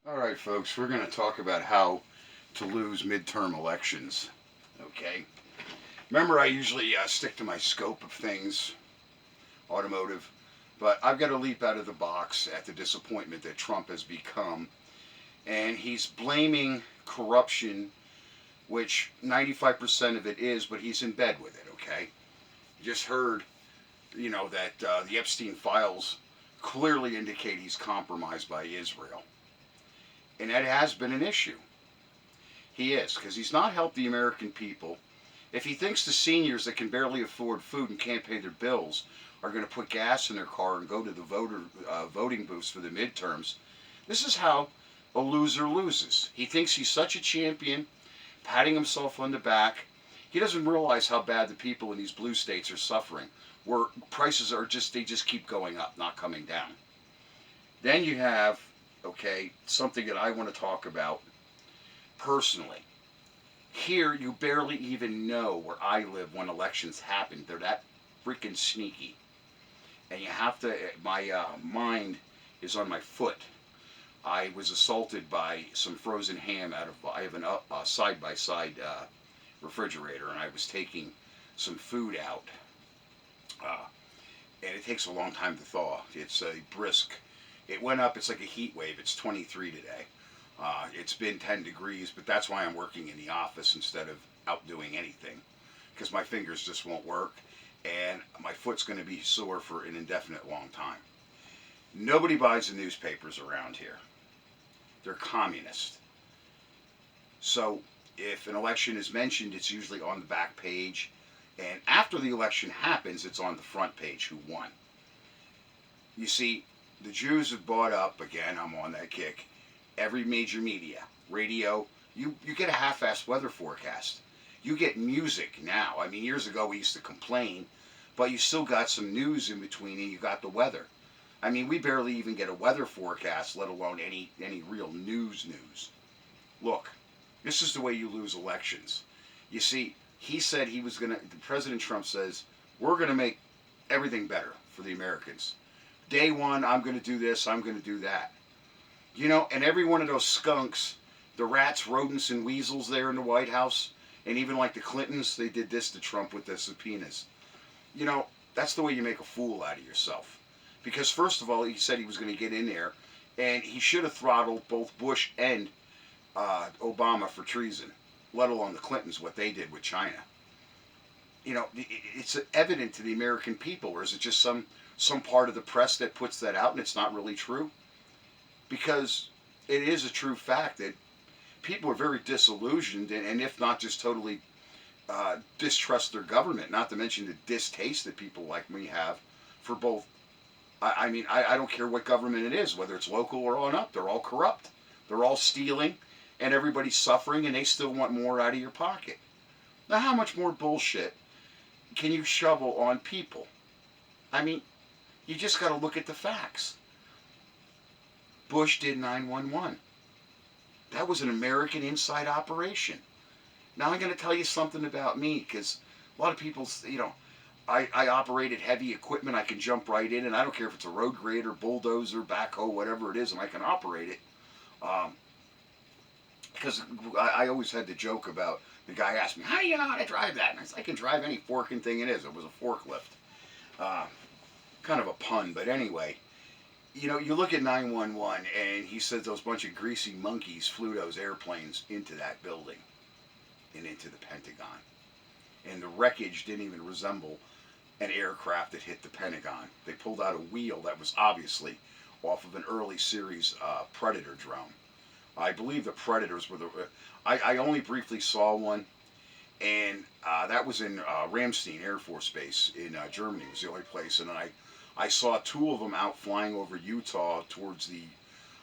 All right, folks, we're going to talk about how to lose midterm elections. Okay. Remember, I usually stick to my scope of things, automotive, but I've got to leap out of the box at the disappointment that Trump has become. And he's blaming corruption, which 95% of it is, but he's in bed with it, okay? You just heard, that the Epstein files clearly indicate he's compromised by Israel. And that has been an issue. He is, because he's not helped the American people. If he thinks the seniors that can barely afford food and can't pay their bills are going to put gas in their car and go to the voting booths for the midterms, this is how a loser loses. He thinks he's such a champion, patting himself on the back. He doesn't realize how bad the people in these blue states are suffering, where prices are they just keep going up, not coming down. Then you have, okay, something that I want to talk about personally. Here, you barely even know where I live when elections happen. They're that freaking sneaky. And you have to, my mind is on my foot. I was assaulted by some frozen ham I have a side by side refrigerator, and I was taking some food out. Uh, and it takes a long time to thaw. It's a brisk. It went up, it's like a heat wave. It's 23 today. It's been 10 degrees, but that's why I'm working in the office instead of out doing anything, because my fingers just won't work, and my foot's going to be sore for an indefinite long time. Nobody buys the newspapers around here. They're communist. So if an election is mentioned, it's usually on the back page, and after the election happens, it's on the front page who won. You see, the Jews have bought up, again, I'm on that kick, every major media, radio. You get a half-assed weather forecast. You get music now. I mean, years ago we used to complain, but you still got some news in between, and you got the weather. I mean, we barely even get a weather forecast, let alone any real news. Look, this is the way you lose elections. You see, he said he was gonna. President Trump says we're gonna make everything better for the Americans. Day one, I'm gonna do this. I'm gonna do that. And every one of those skunks, the rats, rodents, and weasels there in the White House, and even like the Clintons, they did this to Trump with the subpoenas. That's the way you make a fool out of yourself. Because, first of all, he said he was going to get in there, and he should have throttled both Bush and Obama for treason, let alone the Clintons, what they did with China. It's evident to the American people, or is it just some part of the press that puts that out and it's not really true? Because it is a true fact that people are very disillusioned, and if not just totally distrust their government, not to mention the distaste that people like me have for both. I don't care what government it is, whether it's local or on up, they're all corrupt. They're all stealing, and everybody's suffering, and they still want more out of your pocket. Now, how much more bullshit can you shovel on people? I mean, you just got to look at the facts. Bush did 911. That was an American inside operation. Now I'm going to tell you something about me, because a lot of people, I operated heavy equipment. I can jump right in, and I don't care if it's a road grader, bulldozer, backhoe, whatever it is, and I can operate it. Because I always had the joke about, the guy asked me, how do you know how to drive that? And I said, I can drive any forking thing it is. It was a forklift. Kind of a pun, but anyway. You look at 911, and he said those bunch of greasy monkeys flew those airplanes into that building and into the Pentagon. And the wreckage didn't even resemble an aircraft that hit the Pentagon. They pulled out a wheel that was obviously off of an early series Predator drone. I believe the Predators were I only briefly saw one, and that was in Ramstein Air Force Base in Germany. It was the only place, and I saw two of them out flying over Utah towards the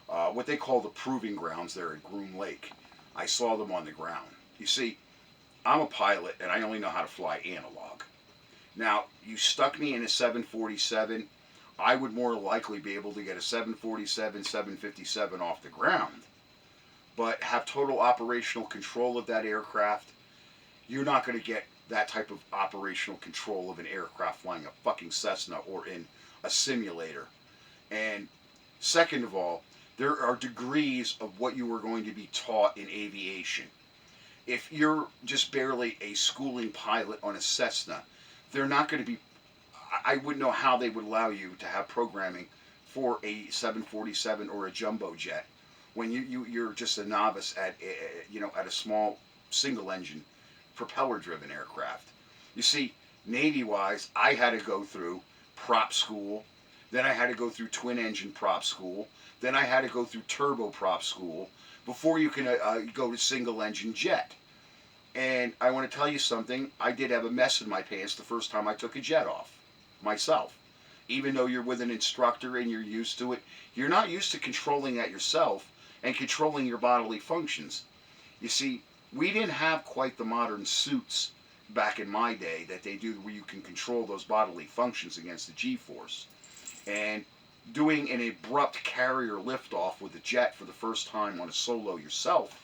what they call the proving grounds there at Groom Lake. I saw them on the ground. You see, I'm a pilot, and I only know how to fly analog. Now, you stuck me in a 747, I would more likely be able to get a 747, 757 off the ground. But have total operational control of that aircraft, you're not going to get that type of operational control of an aircraft flying a fucking Cessna or in a simulator. And second of all, There are degrees of what you are going to be taught in aviation. If you're just barely a schooling pilot on a Cessna, they're not going to be. I wouldn't know how they would allow you to have programming for a 747 or a jumbo jet when you're just a novice at at a small single engine propeller driven aircraft. You see, Navy wise, I had to go through prop school, then I had to go through twin engine prop school, then I had to go through turbo prop school before you can go to single engine jet. And I want to tell you something, I did have a mess in my pants the first time I took a jet off myself. Even though you're with an instructor and you're used to it, you're not used to controlling that yourself and controlling your bodily functions. You see, we didn't have quite the modern suits back in my day that they do where you can control those bodily functions against the G-force. And doing an abrupt carrier liftoff with a jet for the first time on a solo yourself,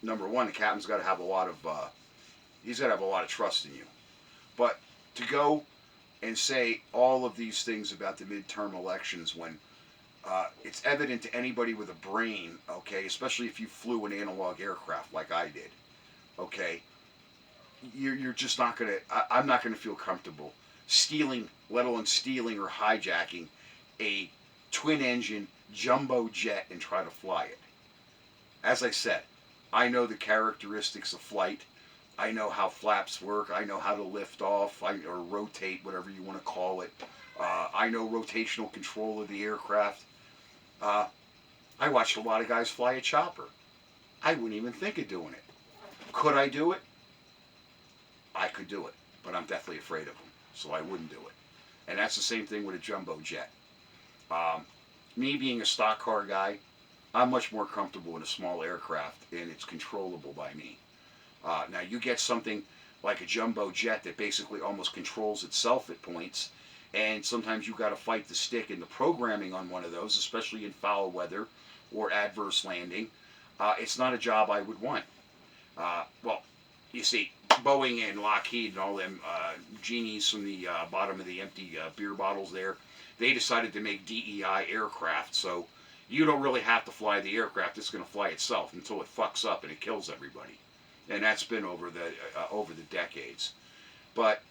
number one, the captain's got to have a lot of he's got to have a lot of trust in you. But to go and say all of these things about the midterm elections when it's evident to anybody with a brain, okay, especially if you flew an analog aircraft like I did, okay, you're just not gonna. I'm not gonna feel comfortable stealing, let alone stealing or hijacking a twin-engine jumbo jet and try to fly it. As I said, I know the characteristics of flight. I know how flaps work. I know how to lift off or rotate, whatever you want to call it. I know rotational control of the aircraft. I watched a lot of guys fly a chopper. I wouldn't even think of doing it. Could I do it? I could do it, but I'm deathly afraid of them, so I wouldn't do it. And that's the same thing with a jumbo jet. Me being a stock car guy, I'm much more comfortable in a small aircraft, and it's controllable by me. Now, you get something like a jumbo jet that basically almost controls itself at points, and sometimes you got to fight the stick in the programming on one of those, especially in foul weather or adverse landing. It's not a job I would want. Well, you see, Boeing and Lockheed and all them genies from the bottom of the empty beer bottles there, they decided to make DEI aircraft, so you don't really have to fly the aircraft. It's going to fly itself until it fucks up and it kills everybody. And that's been over the decades. But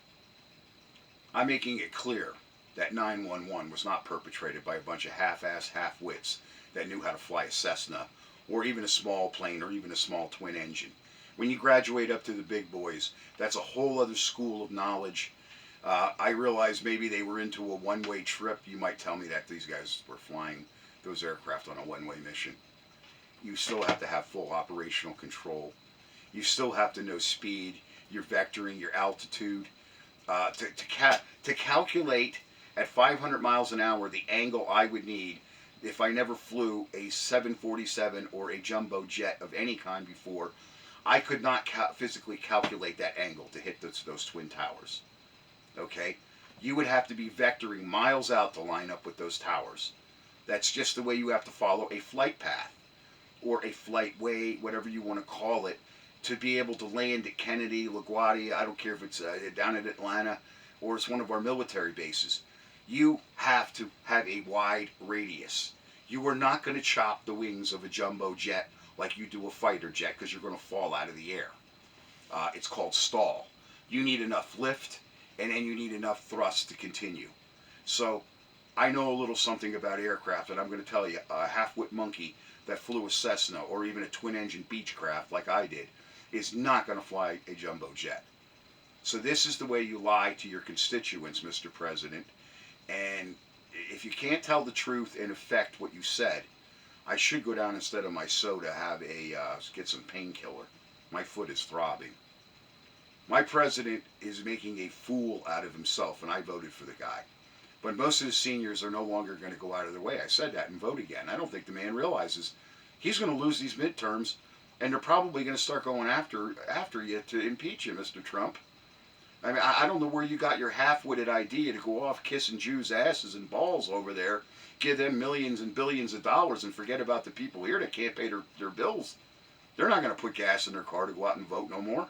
I'm making it clear that 911 was not perpetrated by a bunch of half-ass half-wits that knew how to fly a Cessna or even a small plane or even a small twin engine. When you graduate up to the big boys, that's a whole other school of knowledge. I realize maybe they were into a one-way trip. You might tell me that these guys were flying those aircraft on a one-way mission. You still have to have full operational control. You still have to know speed, your vectoring, your altitude. To calculate at 500 miles an hour the angle I would need if I never flew a 747 or a jumbo jet of any kind before, I could not physically calculate that angle to hit those twin towers. Okay? You would have to be vectoring miles out to line up with those towers. That's just the way you have to follow a flight path or a flight way, whatever you want to call it, to be able to land at Kennedy, LaGuardia, I don't care if it's down at Atlanta or it's one of our military bases. You have to have a wide radius. You are not going to chop the wings of a jumbo jet like you do a fighter jet because you're going to fall out of the air. It's called stall. You need enough lift and then you need enough thrust to continue. So I know a little something about aircraft, and I'm going to tell you, a half-wit monkey that flew a Cessna or even a twin-engine Beechcraft like I did is not going to fly a jumbo jet. So this is the way you lie to your constituents, Mr. President. And if you can't tell the truth and affect what you said, I should go down instead of my soda, have get some painkiller. My foot is throbbing. My president is making a fool out of himself, and I voted for the guy. But most of the seniors are no longer going to go out of their way. I said that and vote again. I don't think the man realizes he's going to lose these midterms, and they're probably going to start going after you to impeach you, Mr. Trump. I mean, I don't know where you got your half-witted idea to go off kissing Jews' asses and balls over there, give them millions and billions of dollars, and forget about the people here that can't pay their bills. They're not going to put gas in their car to go out and vote no more.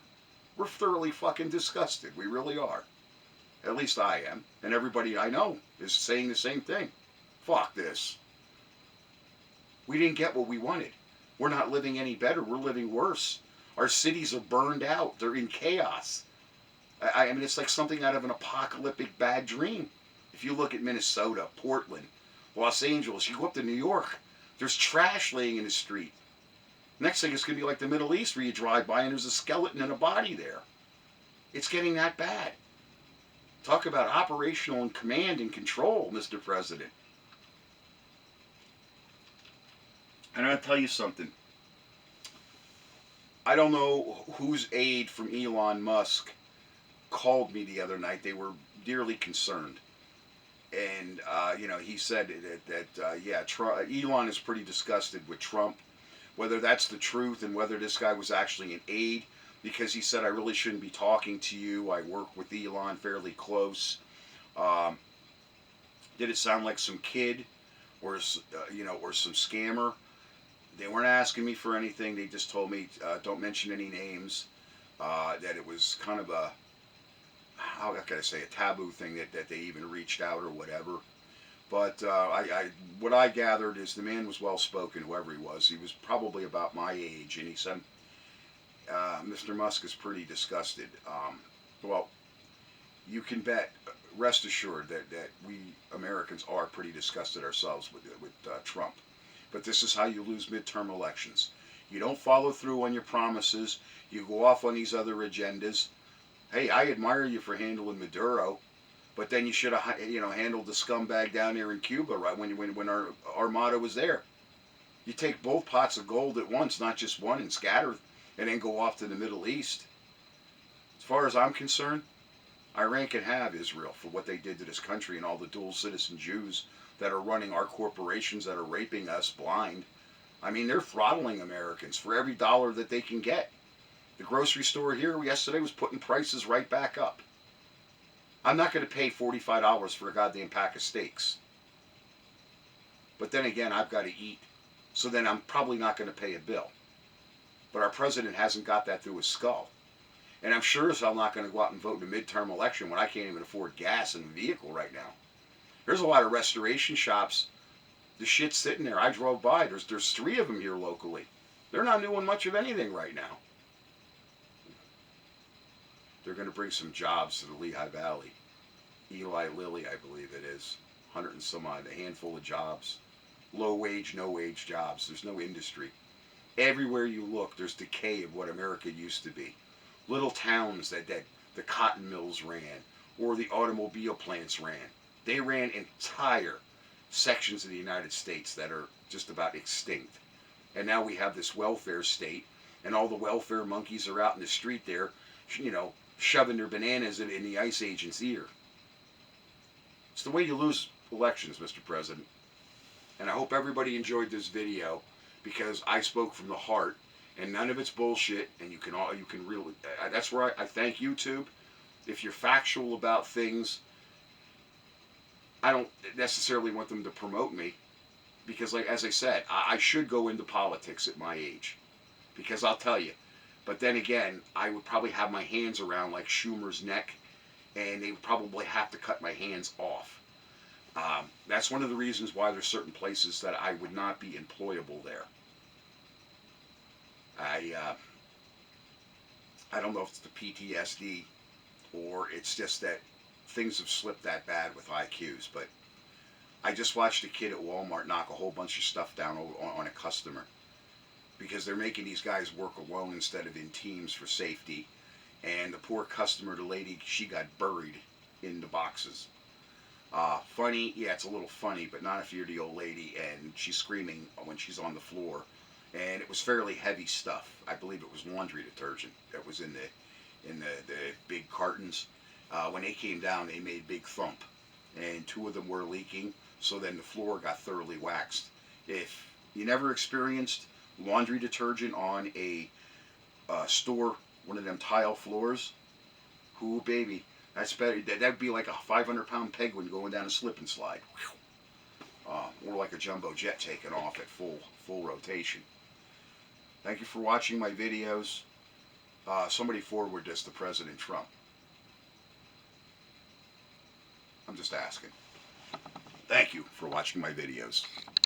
We're thoroughly fucking disgusted. We really are. At least I am. And everybody I know is saying the same thing. Fuck this. We didn't get what we wanted. We're not living any better. We're living worse. Our cities are burned out. They're in chaos. I mean, it's like something out of an apocalyptic bad dream. If you look at Minnesota, Portland, Los Angeles, you go up to New York, there's trash laying in the street. Next thing, it's going to be like the Middle East where you drive by and there's a skeleton and a body there. It's getting that bad. Talk about operational and command and control, Mr. President. And I'll tell you something. I don't know whose aide from Elon Musk called me the other night. They were dearly concerned. And, he said that Elon is pretty disgusted with Trump. Whether that's the truth and whether this guy was actually an aide, because he said, I really shouldn't be talking to you. I work with Elon fairly close. Did it sound like some kid or some scammer? They weren't asking me for anything. They just told me, don't mention any names. That it was kind of a, how can I say, a taboo thing that they even reached out or whatever. But what I gathered is the man was well spoken, whoever he was. He was probably about my age, and he said, Mr. Musk is pretty disgusted. Well, you can bet, rest assured that we Americans are pretty disgusted ourselves with Trump. But this is how you lose midterm elections. You don't follow through on your promises. You go off on these other agendas. Hey, I admire you for handling Maduro, but then you should have handled the scumbag down there in Cuba right when our Armada was there. You take both pots of gold at once, not just one, and scatter, and then go off to the Middle East. As far as I'm concerned, Iran can have Israel for what they did to this country and all the dual citizen Jews that are running our corporations that are raping us blind. I mean, they're throttling Americans for every dollar that they can get. The grocery store here yesterday was putting prices right back up. I'm not going to pay $45 for a goddamn pack of steaks. But then again, I've got to eat. So then I'm probably not going to pay a bill. But our president hasn't got that through his skull. And I'm sure as hell not going to go out and vote in a midterm election when I can't even afford gas in a vehicle right now. There's a lot of restoration shops. The shit's sitting there. I drove by. There's 3 of them here locally. They're not doing much of anything right now. They're going to bring some jobs to the Lehigh Valley. Eli Lilly, I believe it is. 100 and some odd, a handful of jobs. Low wage, no wage jobs. There's no industry. Everywhere you look, there's decay of what America used to be. Little towns that the cotton mills ran or the automobile plants ran. They ran entire sections of the United States that are just about extinct. And now we have this welfare state, and all the welfare monkeys are out in the street there, shoving their bananas in the ICE agent's ear. It's the way you lose elections, Mr. President. And I hope everybody enjoyed this video because I spoke from the heart, and none of it's bullshit. And you can really. That's where I thank YouTube. If you're factual about things, I don't necessarily want them to promote me because, as I said, I should go into politics at my age because I'll tell you. But then again, I would probably have my hands around like Schumer's neck, and they would probably have to cut my hands off. That's one of the reasons why there's certain places that I would not be employable there. I don't know if it's the PTSD or it's just that things have slipped that bad with IQs, but I just watched a kid at Walmart knock a whole bunch of stuff down on a customer because they're making these guys work alone instead of in teams for safety. And the poor customer, the lady, she got buried in the boxes. Funny, yeah, it's a little funny, but not if you're the old lady and she's screaming when she's on the floor. And it was fairly heavy stuff. I believe it was laundry detergent that was in the big cartons. When they came down, they made a big thump, and 2 of them were leaking. So then the floor got thoroughly waxed. If you never experienced laundry detergent on a store, one of them tile floors, ooh baby, that's better. That'd be like a 500-pound penguin going down a slip and slide. Or like a jumbo jet taking off at full rotation. Thank you for watching my videos. Somebody forward this to President Trump. I'm just asking. Thank you for watching my videos.